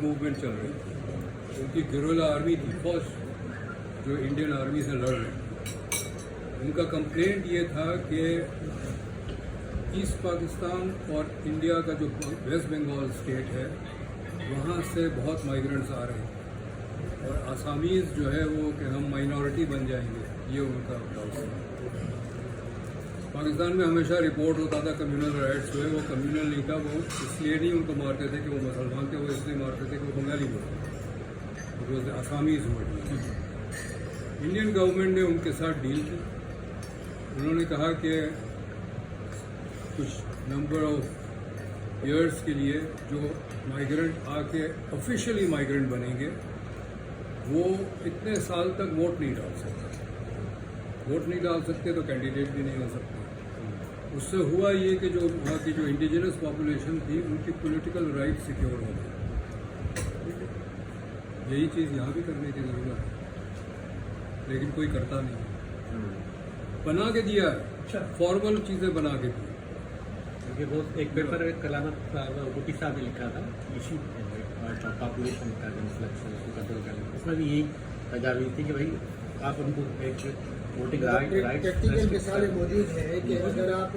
Movement चल रही थी, उनकी गिरोला आर्मी थी, फौज जो इंडियन आर्मी से लड़ रही थी। उनका कंप्लेंट ये था कि ईस्ट पाकिस्तान और इंडिया का जो वेस्ट बंगाल स्टेट है वहाँ से बहुत माइग्रेंट्स आ रहे हैं और आसामीज़ जो है वो कि हम माइनॉरिटी बन जाएंगे, ये उनका डाउट था। पाकिस्तान में हमेशा रिपोर्ट होता था कम्युनल राइट्स हुए, वो कम्युनल नहीं था, वो इसलिए नहीं उनको मारते थे कि वो मुसलमान थे, वो इसलिए मारते थे कि वो बंगाली हुए, वो आसामीज़ हुए। इंडियन गवर्नमेंट ने उनके साथ डील की। उन्होंने कहा कि कुछ नंबर ऑफ ईयर्स के लिए जो माइग्रेंट आके ऑफिशियली माइग्रेंट बनेंगे वो इतने साल तक वोट नहीं डाल सकते। वोट नहीं डाल सकते तो कैंडिडेट भी नहीं हो सकते। उससे हुआ ये कि जो वहाँ की जो इंडिजिनस पॉपुलेशन थी उनकी पॉलिटिकल राइट सिक्योर हो गई। यही चीज़ यहाँ भी करने की ज़रूरत है, लेकिन कोई करता नहीं। बना के दिया है, फॉर्मल चीज़ें बना के दी। वो एक पेपर कलामत गुटी साहब ने लिखा था, इशू पॉपुलेशन का कंट्रोल करने, उसमें भी यही तजावीज़ थी कि भाई आप उनको एक वोटिंग राइट प्रैक्टिकल मिसालें मौजूद है कि अगर आप